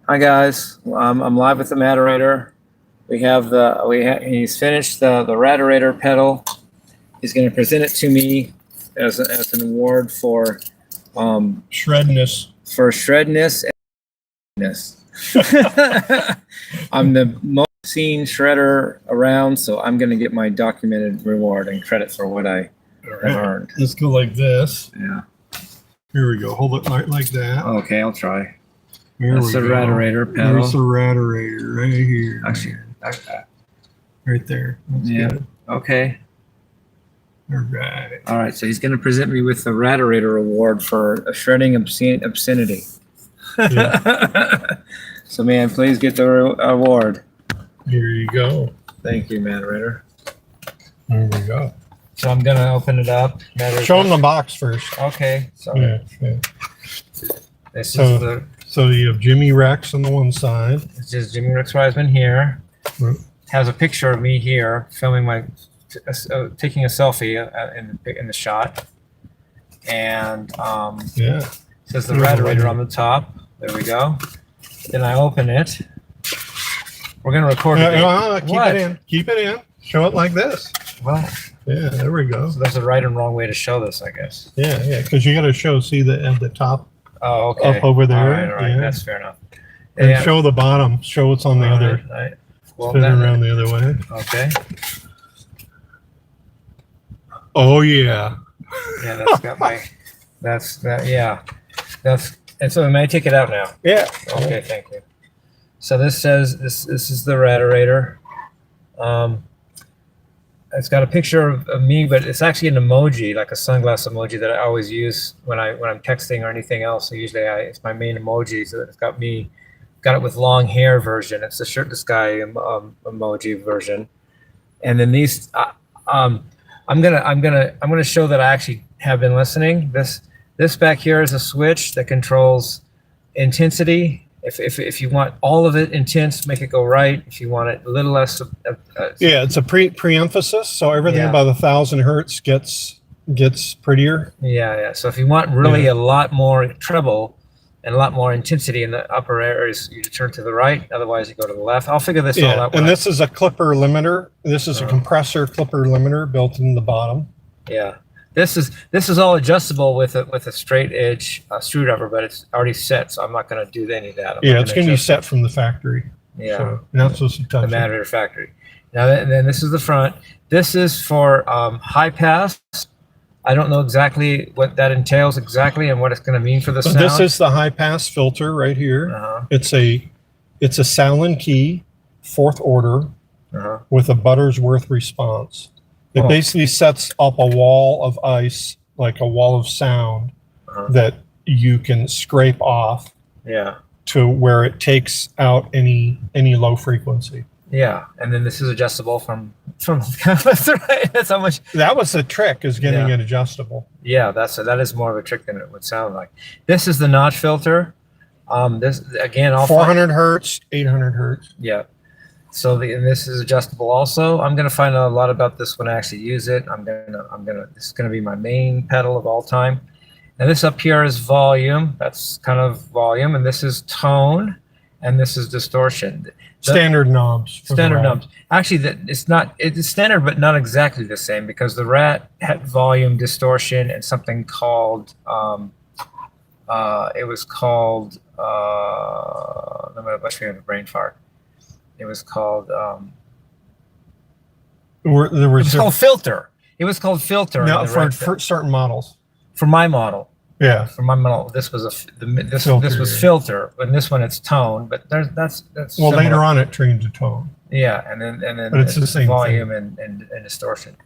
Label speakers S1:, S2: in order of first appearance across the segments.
S1: Hi guys, I'm live with the Matterator. He's finished the Raterator pedal. He's going to present it to me as an award for
S2: shredness.
S1: For shredness and I'm the most seen shredder around, so I'm going to get my documented reward and credit for what I have earned.
S2: Let's go like this.
S1: Yeah.
S2: Here we go. Hold it like that.
S1: Okay, I'll try.
S2: That's
S1: the Raterator pedal.
S2: There's the Raterator right here.
S1: Actually,
S2: right there. That's good.
S1: Okay.
S2: All right.
S1: All right. So he's going to present me with the Raterator award for shredding obscenity.
S2: Yeah.
S1: So, man, please get the award.
S2: Here you go.
S1: Thank you, Matterator.
S2: There we go.
S1: So I'm going to open it up.
S2: Show them the box first.
S1: Okay. So
S2: yeah.
S1: This is the.
S2: So you have Jimmie Rex on the one side.
S1: It's just Jimmie Rex Wiseman here.
S2: Right.
S1: Has a picture of me here filming taking a selfie in the shot. And says the Raterator on the top. There we go. Then I open it. We're going to record it.
S2: Keep it in. Keep it in. Show it like this.
S1: Well,
S2: yeah, there we go.
S1: So there's a right and wrong way to show this, I guess.
S2: Yeah, because you got to see the top.
S1: Oh, okay.
S2: Up over there.
S1: All right.
S2: Yeah.
S1: That's fair enough.
S2: And show the bottom. Show what's on the other.
S1: Right. Well,
S2: spin it around the other way.
S1: Okay.
S2: Oh yeah.
S1: Yeah, that's got my. That's that. Yeah, that's. And so, may I take it out now?
S2: Yeah.
S1: Okay. Thank you. So this says this is the Raterator. It's got a picture of me, but it's actually an emoji, like a sunglass emoji that I always use when I'm texting or anything else. So usually it's my main emoji. So it's got me, got it with long hair version. It's the shirtless guy emoji version. And then these, I'm gonna show that I actually have been listening. This back here is a switch that controls intensity. If you want all of it intense, make it go right. If you want it a little less,
S2: yeah, it's a pre-emphasis, so everything above 1,000 hertz gets prettier.
S1: Yeah. So if you want really a lot more treble and a lot more intensity in the upper areas, you turn to the right. Otherwise, you go to the left. I'll figure this all out.
S2: And this is a clipper limiter. This is a compressor clipper limiter built in the bottom.
S1: Yeah. This is all adjustable with a straight edge screwdriver, but it's already set, so I'm not going to do any of that.
S2: It's going to be set from the factory.
S1: Yeah,
S2: so not supposed to touch
S1: the Matterator factory. Now then, this is the front. This is for high pass. I don't know exactly what that entails exactly and what it's going to mean for the sound.
S2: This is the high pass filter right here. It's a Sallen key, 4th order, with a Buttersworth response. It basically sets up a wall of ice, like a wall of sound, that you can scrape off to where it takes out any low frequency.
S1: Yeah, and then this is adjustable from left to right. That's how much.
S2: That was the trick, is getting it adjustable.
S1: Yeah, that is more of a trick than it would sound like. This is the notch filter. This again, all
S2: 400 hertz, 800 hertz.
S1: Yeah. So and this is adjustable also. I'm gonna find out a lot about this when I actually use it. This is gonna be my main pedal of all time. And this up here is volume. That's kind of volume, and this is tone, and this is distortion.
S2: Standard knobs.
S1: Standard knobs. Actually, it's standard, but not exactly the same, because the Rat had volume, distortion, and something called it was called let me have a brain fart. It was called it was called filter. It was called filter.
S2: No, for certain models.
S1: For my model.
S2: Yeah.
S1: For my model, this was this was filter, and this one it's tone. But that's well,
S2: similar. Later on it trained to tone.
S1: Yeah, and then
S2: but it's the same
S1: volume and distortion.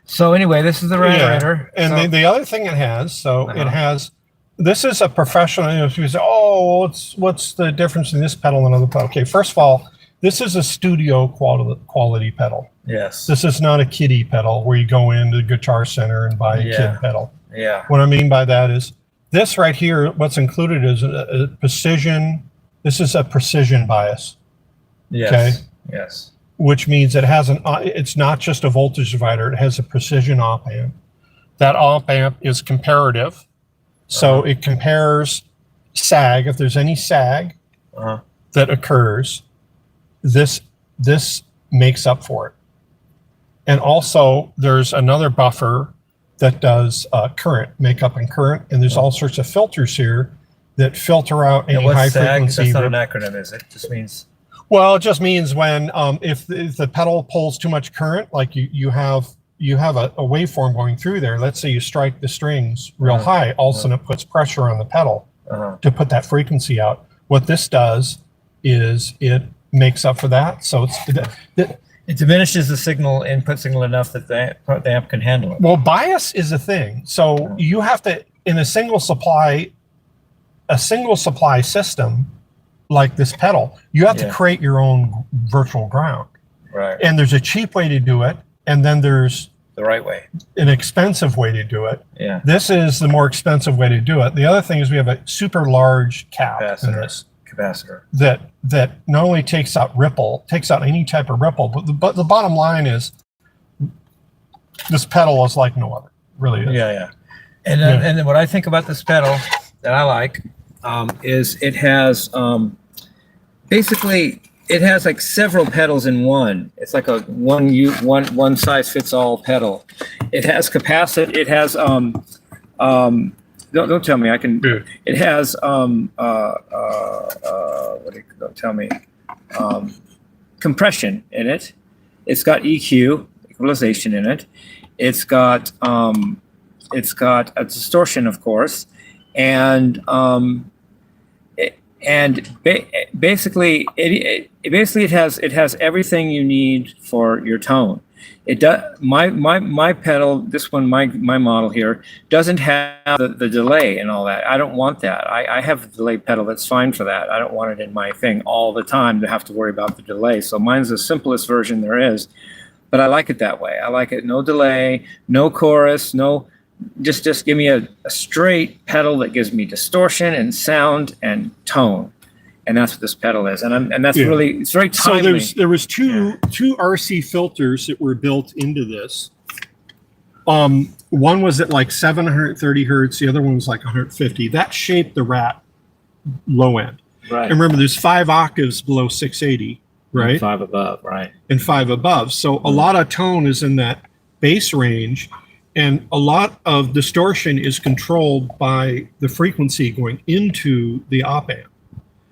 S1: So anyway, this is the Raterator.
S2: Yeah. And the other thing it has, it has. This is a professional. You know, people say, "Oh, what's the difference in this pedal and another pedal?" Okay, first of all, this is a studio quality pedal.
S1: Yes.
S2: This is not a kiddie pedal where you go into Guitar Center and buy a kid pedal.
S1: Yeah.
S2: What I mean by that is this right here, what's included is a precision. This is a precision bias.
S1: Yes.
S2: Okay.
S1: Yes.
S2: Which means it's not just a voltage divider. It has a precision op amp. That op amp is comparative. So it compares sag, if there's any sag, that occurs, this makes up for it. And also there's another buffer that does current, makeup and current, and there's all sorts of filters here that filter out any high frequency.
S1: That's not an acronym, is it? It just means.
S2: Well, it just means when if the pedal pulls too much current, like you have a waveform going through there. Let's say you strike the strings real high, all of a sudden it puts pressure on the pedal to put that frequency out. What this does is it makes up for that. So
S1: it diminishes the input signal enough that the amp can handle it.
S2: Well, bias is a thing. So you have to, in a single supply system like this pedal, you have to create your own virtual ground.
S1: Right.
S2: And there's a cheap way to do it, and then there's
S1: the right way,
S2: an expensive way to do it.
S1: Yeah.
S2: This is the more expensive way to do it. The other thing is we have a super large cap in this
S1: capacitor
S2: that not only takes out any type of ripple, but the bottom line is this pedal is like no other. Really is.
S1: Yeah. And then what I think about this pedal that I like is it has basically it has like several pedals in one. It's like a one size fits all pedal. It has capacitor. It has don't tell me I can. Yeah. It has don't tell me compression in it. It's got EQ, equalization in it. It's got a distortion, of course, and basically it has everything you need for your tone. It does. My pedal, this one, my model here, doesn't have the delay and all that. I don't want that. I have a delay pedal that's fine for that. I don't want it in my thing all the time to have to worry about the delay. So mine's the simplest version there is, but I like it that way. I like it no delay, no chorus, no. Just give me a straight pedal that gives me distortion and sound and tone, and that's what this pedal is. And that's really, it's very timely.
S2: So there was two RC filters that were built into this. One was at like 730 hertz. The other one was like 150. That shaped the Rat low end.
S1: Right.
S2: And remember, there's 5 octaves below 680, right?
S1: And 5 above, right?
S2: And 5 above. So a lot of tone is in that bass range. And a lot of distortion is controlled by the frequency going into the op amp.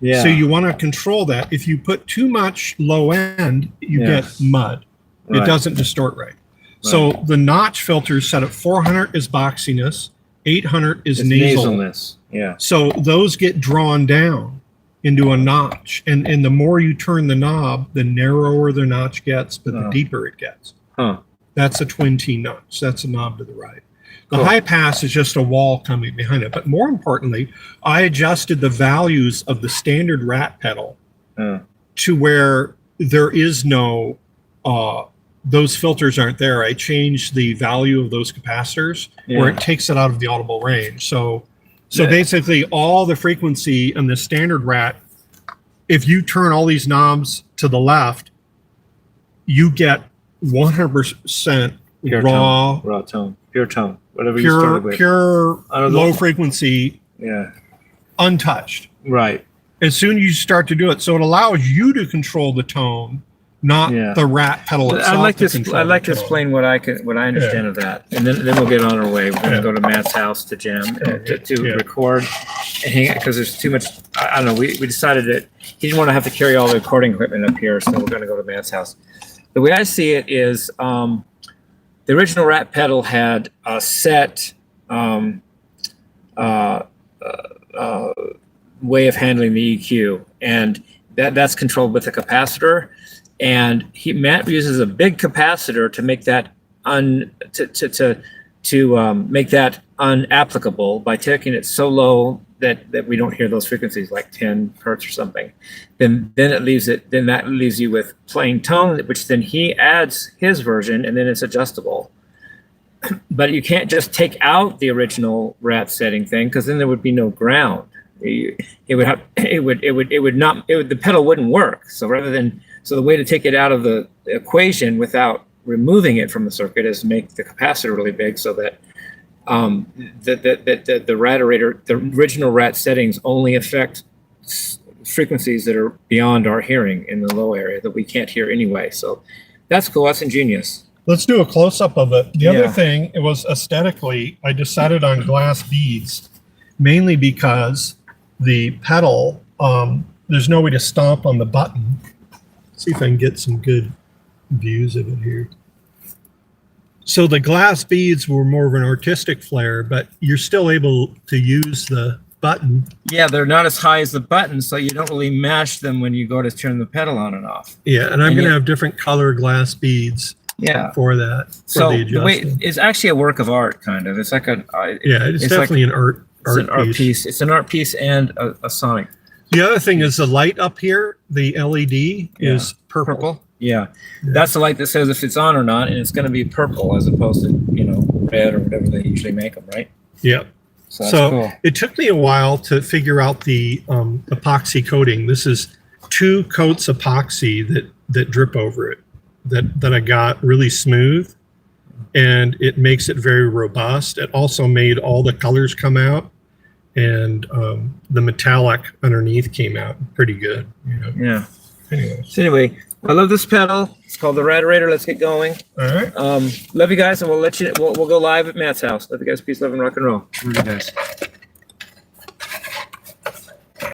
S2: Yeah. So you want to control that. If you put too much low end, you get mud. Right. It doesn't distort right. So the notch filter is set at 400 is boxiness, 800 is nasalness.
S1: Yeah.
S2: So those get drawn down into a notch. And the more you turn the knob, the narrower the notch gets, but the deeper it gets.
S1: Huh.
S2: That's a twin T notch. That's a knob to the right. The high pass is just a wall coming behind it. But more importantly, I adjusted the values of the standard Rat pedal to where there is no, those filters aren't there. I changed the value of those capacitors where it takes it out of the audible range. So basically all the frequency in the standard Rat, if you turn all these knobs to the left, you get 100% raw
S1: tone, pure tone, whatever you started with.
S2: Pure low frequency, untouched.
S1: Right.
S2: As soon as you start to do it, so it allows you to control the tone, not the Rat pedal itself.
S1: I'd like to explain what I understand of that, and then we'll get on our way. We're going to go to Matt's house to jam to record and hang it because there's too much. I don't know. We decided that he didn't want to have to carry all the recording equipment up here, so we're going to go to Matt's house. The way I see it is the original Rat pedal had a set way of handling the EQ, and that's controlled with a capacitor. And Matt uses a big capacitor to make that make that unapplicable by taking it so low that we don't hear those frequencies, like 10 hertz or something. Then that leaves you with plain tone, which then he adds his version, and then it's adjustable. But you can't just take out the original Rat setting thing, because then there would be no ground. The pedal wouldn't work. So the way to take it out of the equation without removing it from the circuit is to make the capacitor really big, so that the Raterator, the original Rat settings only affect frequencies that are beyond our hearing in the low area that we can't hear anyway. So that's cool. That's ingenious.
S2: Let's do a close-up of it. The other thing, it was aesthetically, I decided on glass beads, mainly because the pedal, there's no way to stomp on the button. Let's see if I can get some good views of it here. So the glass beads were more of an artistic flair, but you're still able to use the button.
S1: Yeah, they're not as high as the button, so you don't really mash them when you go to turn the pedal on and off.
S2: Yeah, and I'm going to have different color glass beads for that.
S1: So the way it's actually a work of art, kind of. It's like
S2: it's definitely like, an art piece.
S1: It's an art piece and a sonic.
S2: The other thing is the light up here, the LED is purple.
S1: Yeah, that's the light that says if it's on or not, and it's going to be purple as opposed to, you know, red or whatever they usually make them, right?
S2: Yep. So cool. It took me a while to figure out the epoxy coating. This is 2 coats epoxy that drip over it that I got really smooth, and it makes it very robust. It also made all the colors come out, and the metallic underneath came out pretty good. You know?
S1: Yeah.
S2: Anyways.
S1: So anyway, I love this pedal. It's called the Raterator. Let's get going.
S2: All right.
S1: Love you guys, and we'll go live at Matt's house. Love you guys. Peace, love, and rock and roll.
S3: Love you guys.